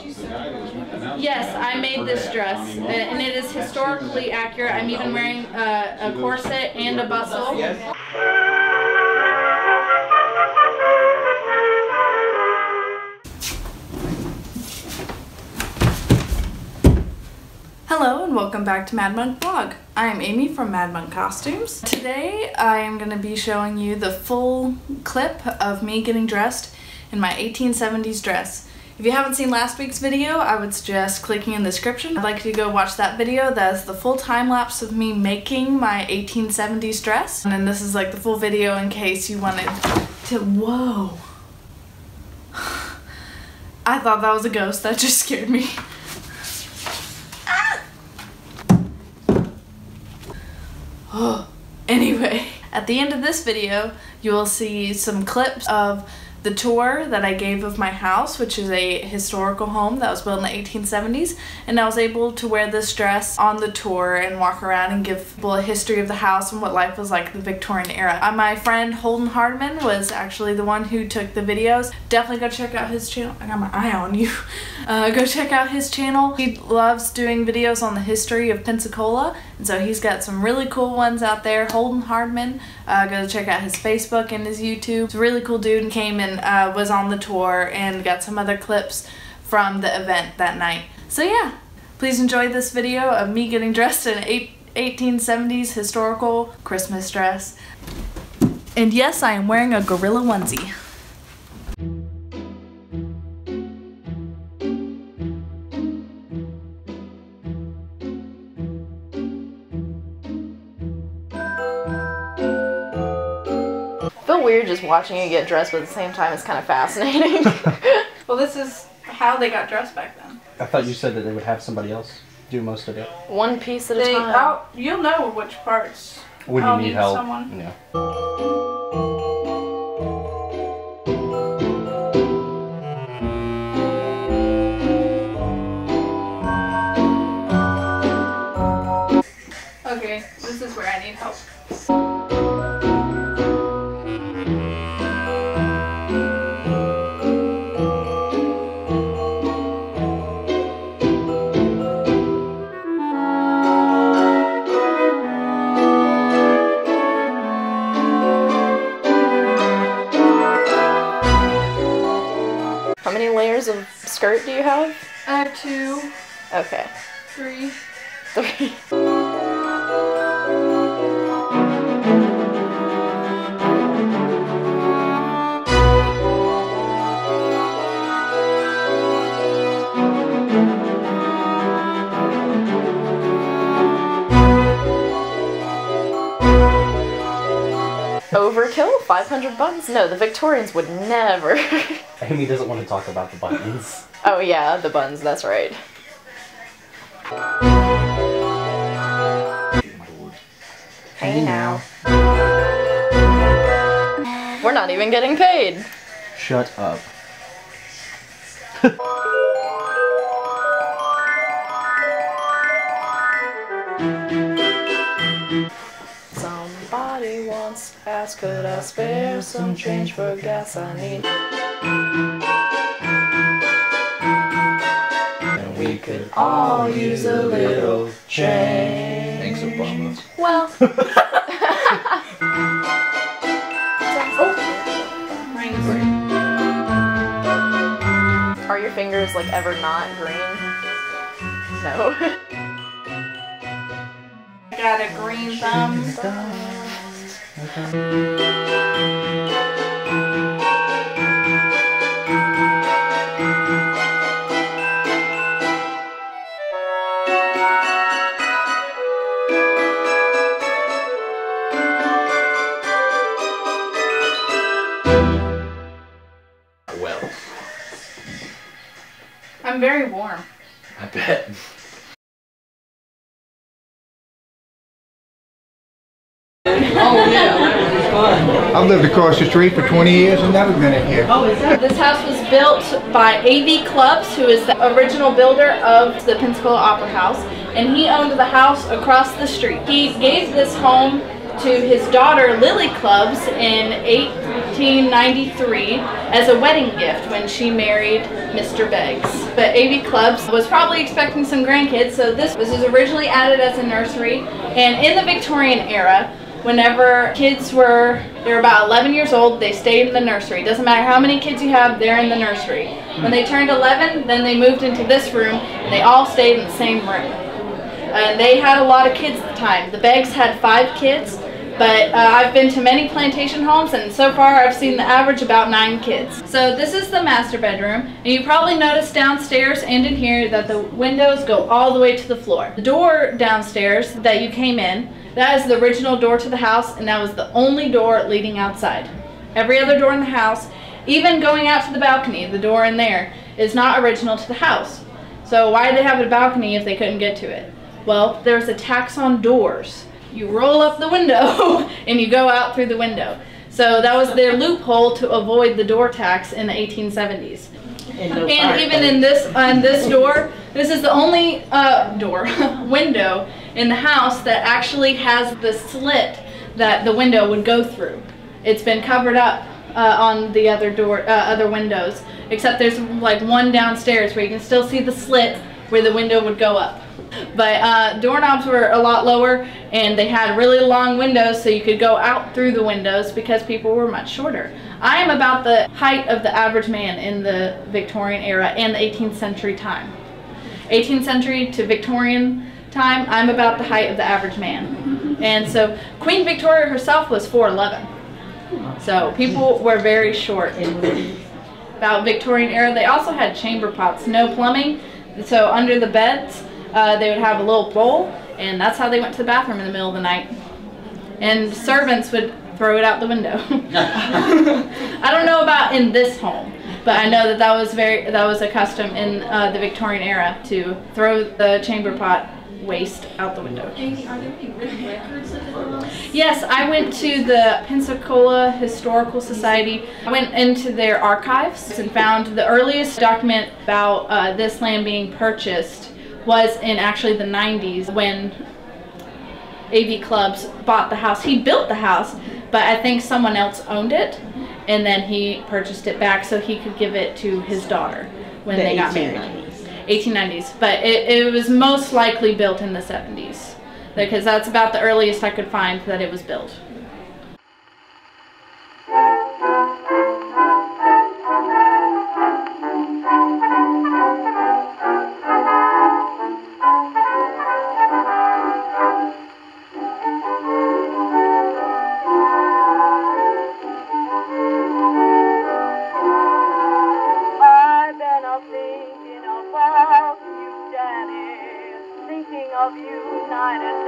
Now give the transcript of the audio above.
Yes, I made this dress, and it is historically accurate. I'm even wearing a corset and a bustle. Hello and welcome back to Mad Monk Vlog. I am Amy from Mad Monk Costumes. Today I am going to be showing you the full clip of me getting dressed in my 1870s dress. If you haven't seen last week's video, I would suggest clicking in the description. I'd like you to go watch that video. That is the full time lapse of me making my 1870s dress. And then this is like the full video in case you wanted to, whoa. I thought that was a ghost, that just scared me. Anyway, at the end of this video, you will see some clips of the tour that I gave of my house, which is a historical home that was built in the 1870s, and I was able to wear this dress on the tour and walk around and give people a history of the house and what life was like in the Victorian era. My friend Holden Hardman was actually the one who took the videos. Definitely go check out his channel. I got my eye on you. Go check out his channel. He loves doing videos on the history of Pensacola, and so he's got some really cool ones out there. Holden Hardman. Go check out his Facebook and his YouTube. He's a really cool dude and came and was on the tour and got some other clips from the event that night. So yeah, please enjoy this video of me getting dressed in an 1870s historical Christmas dress. And yes, I am wearing a gorilla onesie. I feel weird just watching you get dressed, but at the same time it's kind of fascinating. Well, this is how they got dressed back then. I thought you said that they would have somebody else do most of it. One piece at a time. You'll know which parts. When you need help. Someone. Yeah. Okay, this is where I need help. How many layers of skirt do you have? I have 2. Okay. 3. 3. Overkill? 500 buttons? No, the Victorians would never. Amy doesn't want to talk about the buttons. Oh yeah, the buttons, that's right. Hey now. We're not even getting paid. Shut up. Somebody once asked, could I spare some change for gas I need? And we could all use a little change. Thanks, Obama. Well. Are your fingers like ever not green? No. I got a green thumb. Well. I'm very warm. I bet. Oh yeah, that was fun. I've lived across the street for 20 years and never been in here. Oh, is that? This house was built by A.V. Clubs, who is the original builder of the Pensacola Opera House, and he owned the house across the street. He gave this home to his daughter Lily Clubs in 1893 as a wedding gift when she married Mr. Beggs. But A.V. Clubs was probably expecting some grandkids, so this was originally added as a nursery. And in the Victorian era, whenever kids they were about 11 years old, they stayed in the nursery. Doesn't matter how many kids you have, they're in the nursery. When they turned 11, then they moved into this room, and they all stayed in the same room. And they had a lot of kids at the time. The Beggs had 5 kids, but I've been to many plantation homes, and so far I've seen the average about 9 kids. So this is the master bedroom, and you probably noticed downstairs and in here that the windows go all the way to the floor. The door downstairs that you came in, that is the original door to the house, and that was the only door leading outside. Every other door in the house, even going out to the balcony, the door in there, is not original to the house. So why did they have a balcony if they couldn't get to it? Well, there's a tax on doors. You roll up the window and you go out through the window. So that was their loophole to avoid the door tax in the 1870s. And even in this door, this is the only window in the house that actually has the slit that the window would go through. It's been covered up on the other windows, except there's like one downstairs where you can still see the slit where the window would go up. But doorknobs were a lot lower, and they had really long windows so you could go out through the windows because people were much shorter. I am about the height of the average man in the Victorian era and the 18th century time. 18th century to Victorian time, I'm about the height of the average man. And so Queen Victoria herself was 4'11". So people were very short in about Victorian era. They also had chamber pots, no plumbing. So under the beds, they would have a little bowl, and that's how they went to the bathroom in the middle of the night. And servants would throw it out the window. I don't know about in this home, but I know that was a custom in the Victorian era to throw the chamber pot waste out the window. Amy, are there any written records of it? Yes, I went to the Pensacola Historical Society. I went into their archives and found the earliest document about this land being purchased was in actually the 90s when A.V. Clubs bought the house. He built the house, but I think someone else owned it, and then he purchased it back so he could give it to his daughter when they got married. 1890s, but it was most likely built in the 70s because that's about the earliest I could find that it was built. Of United